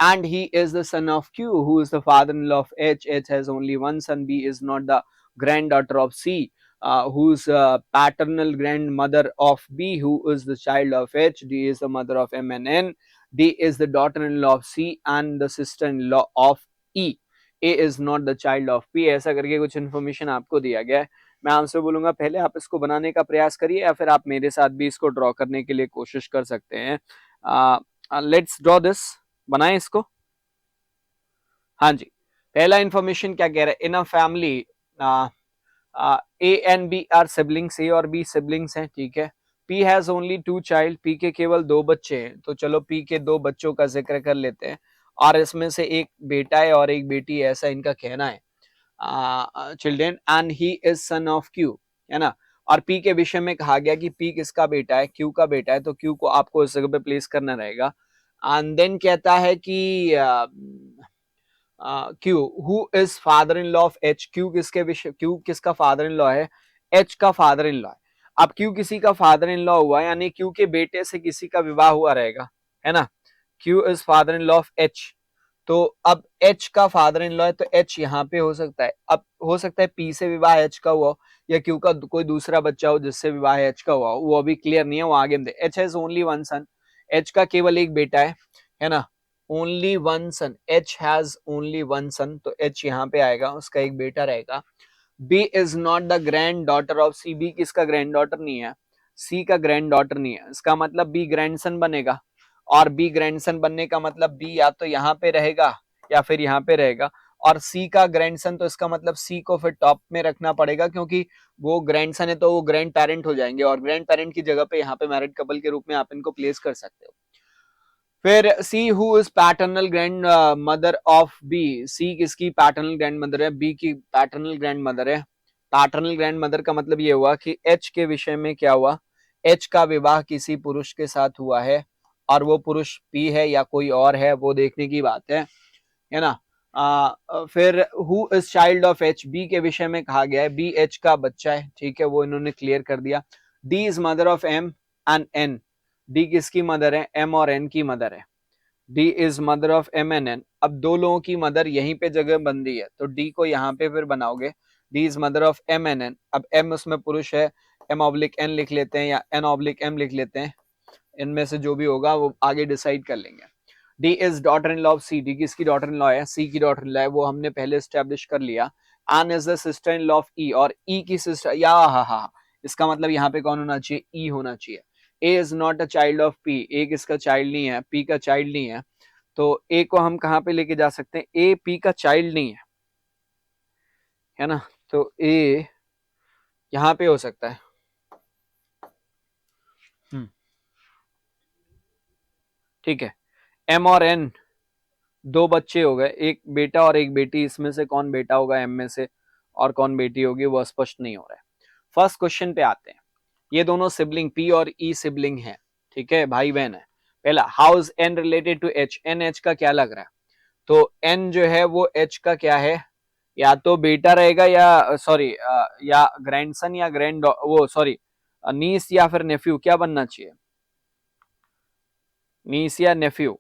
and he is the son of Q, who is the father-in-law of H. H has only one son. B is not the granddaughter of C, who's paternal grandmother of B, who is the child of H. D is the mother of M and N. D is the daughter-in-law of C and the sister-in-law of E. A is not the child of P. ऐसा करके कुछ information आपको दिया गया है। मैं आपसे बोलूंगा पहले आप इसको बनाने का प्रयास करिए, या फिर आप मेरे साथ भी इसको ड्रॉ करने के लिए कोशिश कर सकते हैं। लेट्स ड्रॉ दिस, बनाएं इसको। हाँ जी, पहला इंफॉर्मेशन क्या कह रहा है? In a family A and B are siblings, A और बी सिबलिंग्स हैं, ठीक है। P has only 2 child, P के केवल 2 बच्चे हैं, तो चलो पी के 2 बच्चों का जिक्र कर लेते हैं, और इसमें से एक बेटा है और एक बेटी है, ऐसा इनका कहना है। Children and he is son of Q, है ना। और पी के विषय में कहा गया कि पी किसका बेटा है? क्यू का बेटा है, तो क्यू को आपको इस जगह पे प्लेस करना रहेगा। एंड देन कहता है कि Q who is father in law of H, Q किसके विषय, क्यू किसका फादर इन लॉ है? एच का फादर इन लॉ है। अब क्यू किसी का फादर इन लॉ हुआ, यानी क्यू के बेटे से किसी का विवाह हुआ रहेगा, है ना। Q is father in law of H, तो अब एच का फादर इन लॉ है, तो एच यहाँ पे हो सकता है। अब हो सकता है पी से विवाह एच का हुआ, या क्यू का कोई दूसरा बच्चा हो जिससे विवाह एच का हुआ, वो अभी क्लियर नहीं है, वो आगे में। H has only one son, H का केवल एक बेटा है ना। Only one son, H has only one son, तो एच यहाँ पे आएगा, उसका एक बेटा रहेगा। B is not the granddaughter of C, B किसका ग्रैंड डॉटर नहीं है? सी का ग्रैंड डॉटर नहीं है, इसका मतलब बी ग्रैंडसन बनेगा। और बी ग्रैंडसन बनने का मतलब बी या तो यहाँ पे रहेगा या फिर यहाँ पे रहेगा, और सी का ग्रैंडसन, तो इसका मतलब सी को फिर टॉप में रखना पड़ेगा, क्योंकि वो ग्रैंडसन है तो वो ग्रैंड पेरेंट हो जाएंगे, और ग्रैंड पेरेंट की जगह पे यहाँ पे मैरिड कपल के रूप में आप इनको प्लेस कर सकते हो। फिर C who is paternal grandmother of B, C किसकी पैटर्नल ग्रैंड मदर है? बी की पैटर्नल ग्रैंड मदर है। पैटर्नल ग्रैंड मदर का मतलब ये हुआ कि एच के विषय में क्या हुआ? एच का विवाह किसी पुरुष के साथ हुआ है, और वो पुरुष पी है या कोई और है, वो देखने की बात है ना। फिर who is child of H, B के विषय में कहा गया है बी एच का बच्चा है, ठीक है, वो इन्होंने क्लियर कर दिया। D is mother of M and N, D किसकी मदर है? एम और एन की मदर है। D is mother of M N N, अब दो लोगों की मदर यहीं पे जगह बन रही है, तो डी को यहाँ पे फिर बनाओगे। D is mother of M N N, अब एम उसमें पुरुष है, एम ऑब्लिक एन लिख लेते हैं या एन ऑब्लिक एम लिख लेते हैं, इनमें से जो भी होगा वो आगे डिसाइड कर लेंगे। D is daughter in law of C, D किसकी डॉटर इन लॉ है? सी की डॉटर इन लॉ है, वो हमने पहले स्टैब्लिश कर लिया। N is the sister in law of E, और ई की सिस्टर, या हा, इसका मतलब यहाँ पे कौन होना चाहिए? ई होना चाहिए। A is not a child of P, A किसका चाइल्ड नहीं है? पी का चाइल्ड नहीं है, तो ए को हम कहाँ पे लेके जा सकते हैं? ए पी का चाइल्ड नहीं है ना, तो ए यहाँ पे हो सकता है। ठीक है, एम और एन दो बच्चे हो गए, एक बेटा और एक बेटी, इसमें से कौन बेटा होगा एम में से, और कौन बेटी होगी, वो स्पष्ट नहीं हो रहा है। फर्स्ट क्वेश्चन पे आते हैं। ये दोनों सिबलिंग पी और ई सिबलिंग है, ठीक है, भाई बहन है। पहला, how is N related to H, N H का क्या लग रहा है? तो एन जो है वो एच का क्या है? या तो बेटा रहेगा, या सॉरी या ग्रैंडसन या ग्रैंड, वो सॉरी नीस या फिर नेफ्यू, क्या बनना चाहिए? नीस या नेफ्यू,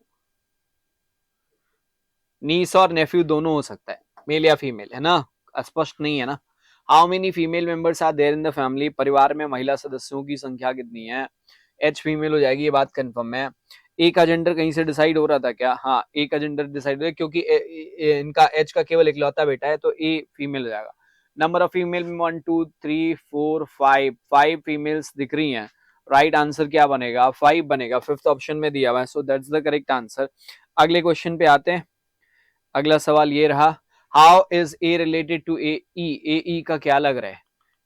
नीस और नेफ्यू दोनों हो सकता है, मेल या फीमेल, है ना। स्पष्ट नहीं है ना। How many female members are there in the family, परिवार में महिला सदस्यों की संख्या कितनी है। एच फीमेल हो जाएगी, ये बात कंफर्म है। ए का जेंडर कहीं से डिसाइड हो रहा था क्या, हाँ ए का जेंडर डिसाइड हो रहा है क्योंकि इनका एच का केवल इकलौता बेटा है, तो ए फीमेल हो जाएगा। नंबर ऑफ फीमेल 1 2 3 4 5, 5 फीमेल्स दिख रही हैं। राइट आंसर क्या बनेगा, 5 बनेगा, फिफ्थ ऑप्शन में दिया हुआ है, so that's the correct answer. अगले क्वेश्चन पे आते हैं। अगला सवाल ये रहा, how is A related to A E, A E का क्या लग रहा है,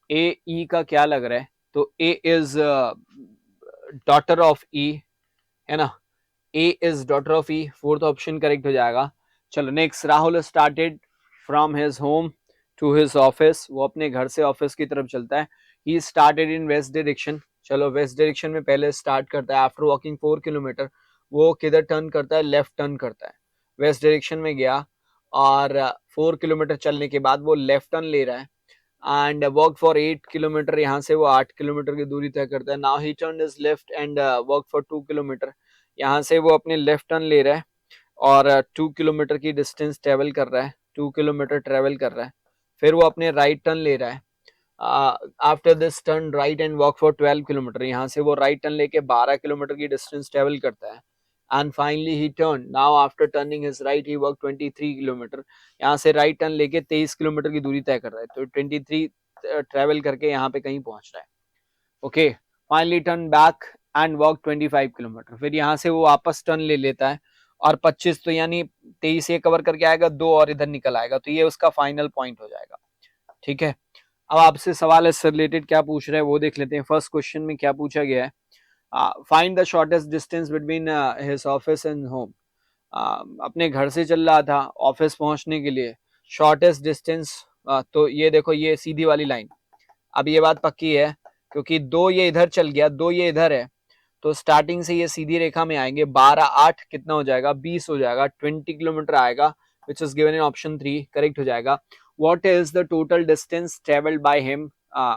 ए ई का क्या लग रहा है, तो A is daughter of E, है ना, A is daughter of E, fourth option correct हो जाएगा। चलो next, Rahul started from his home to his office, वो अपने घर से ऑफिस की तरफ चलता है। He started in west direction, चलो वेस्ट डायरेक्शन में पहले स्टार्ट करता है। आफ्टर वॉकिंग 4 किलोमीटर वो किधर टर्न करता है, लेफ्ट टर्न करता है, वेस्ट डायरेक्शन में गया और 4 किलोमीटर चलने के बाद वो लेफ्ट टर्न ले रहा है एंड वॉक फॉर 8 किलोमीटर, यहाँ से वो 8 किलोमीटर की दूरी तय करता है। Now he turn is left and walk for 2 kilometre, यहाँ से वो अपने लेफ्ट टर्न ले रहा है और 2 किलोमीटर की डिस्टेंस ट्रेवल कर रहा है, 2 किलोमीटर ट्रेवल कर रहा है। फिर वो अपने राइट टर्न ले रहा है। After this turn right and walk for 12 kilometre, यहाँ से वो राइट टर्न लेके 12 किलोमीटर की डिस्टेंस ट्रेवल करता है। And finally he turn, now after turning his right he walk 23 kilometre, यहाँ से राइट टर्न लेके 23 किलोमीटर की दूरी तय कर रहा है, तो 23 ट्रेवल करके यहाँ पे कहीं पहुंच रहा है। Okay, finally turn back and walk 25 kilometre, फिर यहाँ से वो वापस टर्न ले लेता है और 25 तो यानी 23 ये कवर करके आएगा, 2 और इधर निकल आएगा, तो ये उसका फाइनल पॉइंट हो जाएगा। ठीक है, अब आपसे सवाल इससे रिलेटेड क्या पूछ रहे हैं वो देख लेते हैं। फर्स्ट क्वेश्चन में क्या पूछा गया है, find the shortest distance between his office and home. अपने घर से चल रहा था ऑफिस पहुंचने के लिए, शॉर्टेस्ट डिस्टेंस, तो ये देखो ये सीधी वाली लाइन, अब ये बात पक्की है क्योंकि 2 ये इधर चल गया, 2 ये इधर है, तो स्टार्टिंग से ये सीधी रेखा में आएंगे, 12 8 कितना हो जाएगा, 20 हो जाएगा, 20 किलोमीटर आएगा, विच is given in option 3, correct हो जाएगा। What is the total distance travelled by him,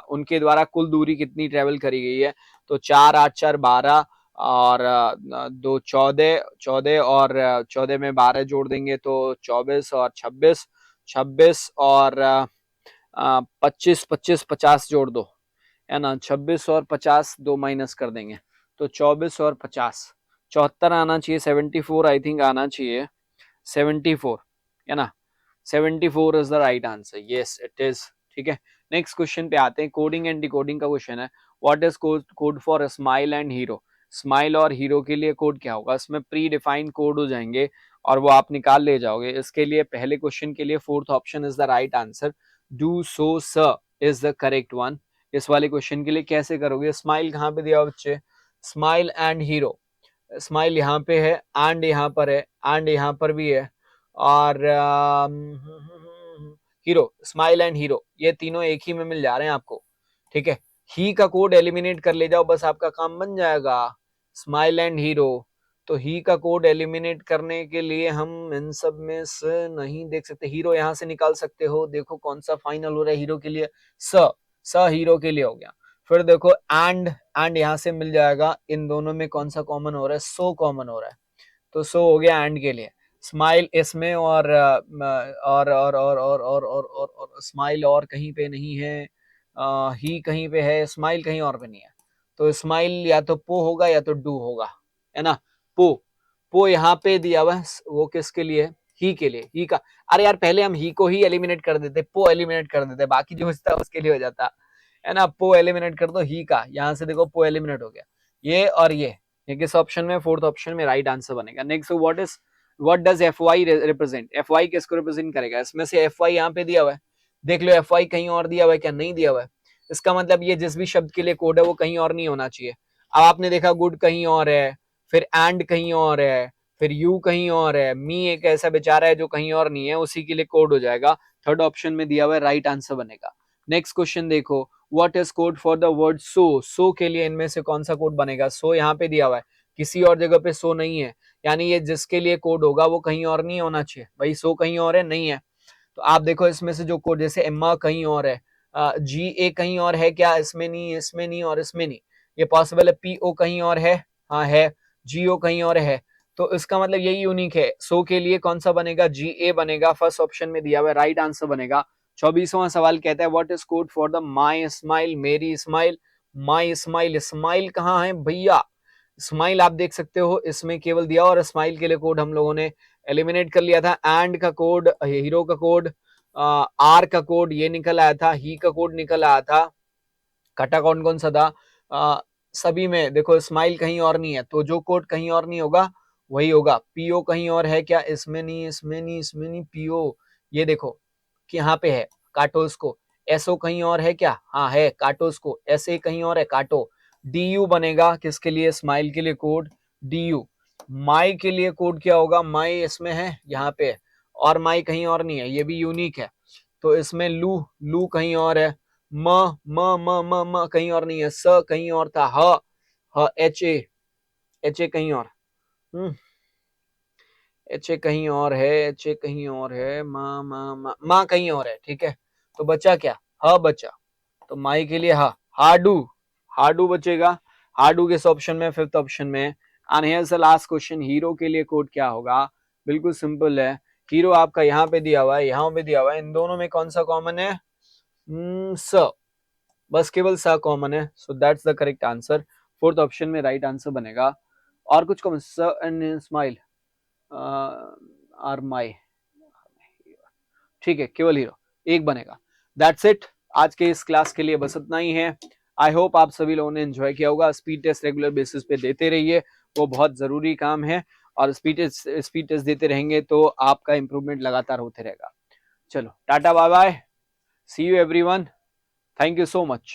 उनके द्वारा कुल दूरी कितनी ट्रेवल करी गई है, तो 4 8 4 12 और 2 14, 14 और 14 में 12 जोड़ देंगे तो 24 और 26, 26 और 25 25 50 जोड़ दो, है ना, 26 और 50 2 माइनस कर देंगे तो 24 और 50 74 आना चाहिए, 74 आई थिंक आना चाहिए, 74, है ना, 74 is the right answer, yes it is. ठीक है, नेक्स्ट क्वेश्चन पे आते हैं, कोडिंग एंड डिकोडिंग का क्वेश्चन है। What is code for smile and hero, smile और हीरो के लिए कोड क्या होगा, इसमें प्री डिफाइंड कोड हो जाएंगे और वो आप निकाल ले जाओगे। इसके लिए पहले क्वेश्चन के लिए fourth option is the right answer, do so स इज द करेक्ट वन। इस वाले क्वेश्चन के लिए कैसे करोगे, स्माइल कहाँ पे दिया बच्चे, स्माइल एंड हीरो, स्माइल यहाँ पे है एंड यहाँ पर है एंड यहाँ पर भी है और हीरो, स्माइल एंड हीरो ये तीनों एक ही में मिल जा रहे हैं आपको। ठीक है, ही का कोड एलिमिनेट कर ले जाओ, बस आपका काम बन जाएगा, स्माइल एंड हीरो। तो ही का कोड एलिमिनेट करने के लिए हम इन सब में से नहीं देख सकते, हीरो यहाँ से निकाल सकते हो, देखो कौन सा फाइनल हो रहा है हीरो के लिए, स हीरो के लिए हो गया। फिर देखो एंड यहाँ से मिल जाएगा, इन दोनों में कौन सा कॉमन हो रहा है, सो कॉमन हो रहा है, तो सो हो गया एंड के लिए। स्माइल इसमें और स्माइल और कहीं पे नहीं है, ही कहीं पे है, स्माइल कहीं और पे नहीं है, तो स्माइल या तो पो होगा या तो डू होगा, है ना, पो यहाँ पे दिया हुआ है, वो किसके लिए, ही के लिए, ही का, अरे यार पहले हम ही को ही एलिमिनेट कर देते, पो एलिमिनेट कर देते, बाकी जो बचता उसके लिए हो जाता, है ना, पो एलिमिनेट कर दो ही का, यहाँ से देखो पो एलिमिनेट हो गया, ये और ये किस ऑप्शन में, फोर्थ ऑप्शन में राइट आंसर बनेगा। Next, what does F Y represent, F Y किसको रिप्रेजेंट करेगा, इसमें से एफ वाई यहाँ पे दिया हुआ है, देख लो एफ वाई कहीं और दिया हुआ है क्या, नहीं दिया हुआ है, इसका मतलब ये जिस भी शब्द के लिए कोड है वो कहीं और नहीं होना चाहिए। अब आपने देखा गुड कहीं और है, फिर एंड कहीं और है, फिर यू कहीं और है, मी एक ऐसा बेचारा है जो कहीं और नहीं है, उसी के लिए कोड हो जाएगा, थर्ड ऑप्शन में दिया हुआ है, राइट आंसर बनेगा। नेक्स्ट क्वेश्चन देखो, what is code for the word so के लिए इनमें से कौन सा कोड बनेगा, सो यहाँ पे दिया हुआ है, किसी और जगह पे सो नहीं है, यानी ये जिसके लिए कोड होगा वो कहीं और नहीं होना चाहिए, भाई सो कहीं और है, नहीं है, तो आप देखो इसमें से जो कोड, जैसे एम्मा कहीं और है, जी ए कहीं और है क्या, इसमें नहीं, इसमें नहीं और इसमें नहीं, ये पॉसिबल है, पी ओ कहीं और है, हाँ है, जी ओ कहीं और है, तो इसका मतलब यही यूनिक है, सो के लिए कौन सा बनेगा, जी ए बनेगा, फर्स्ट ऑप्शन में दिया हुआ है, राइट आंसर बनेगा, 24वां सवाल कहता है what is code for the my smile, मेरी स्माइल। माई स्माइल, स्माइल कहाँ है भैया? स्माइल आप देख सकते हो इसमें केवल दिया, और स्माइल के लिए कोड हम लोगों ने एलिमिनेट कर लिया था। एंड का कोड, हीरो का कोड, आर का कोड ये निकल आया था, ही का कोड निकल आया था। कटा कौन कौन सा था? सभी में देखो स्माइल कहीं और नहीं है, तो जो कोड कहीं और नहीं होगा वही होगा। पीओ कहीं और है क्या? इसमें नहीं, इसमें नहीं, इसमें नहीं। पीओ ये देखो कि यहाँ पे है, काटो इसको। एसओ कहीं और है क्या? हाँ है, काटो इसको। एसए कहीं और है, काटो। डीयू बनेगा किसके लिए? स्माइल के लिए कोड डीयू। माई के लिए कोड क्या होगा? माई इसमें है, यहाँ पे है, और माई कहीं और नहीं है, ये भी यूनिक है। तो इसमें लू, लू कहीं और है। म म म म म कहीं और नहीं है। स कहीं और था। ह एच ए, एच ए कहीं और, एच ए कहीं और है, एच ए कहीं और है। माँ कहीं और है। ठीक है, तो बचा क्या? ह बचा। तो माई के लिए हाडू, हाडू बचेगा। हाडू किस ऑप्शन में? फिफ्थ ऑप्शन में। And here's the last question, hero के लिए कोड क्या होगा? बिल्कुल सिंपल है, हीरो आपका यहाँ पे दिया हुआ है, यहाँ पे दिया हुआ है, इन दोनों में कौन सा कॉमन है? स, बस केवल सा कॉमन है। So that's the correct answer. Fourth option में राइट आंसर बनेगा। और कुछ कॉमन? स एंड स्माइल, आर माई, ठीक है, केवल हीरो एक बनेगा। दैट्स इट, आज के इस क्लास के लिए बस इतना ही है। आई होप आप सभी लोगों ने एंजॉय किया होगा। स्पीड टेस्ट रेगुलर बेसिस पे देते रहिए, वो बहुत जरूरी काम है, और स्पीड टेस्ट देते रहेंगे तो आपका इंप्रूवमेंट लगातार होते रहेगा। चलो tata bye bye, see you everyone, thank you so much.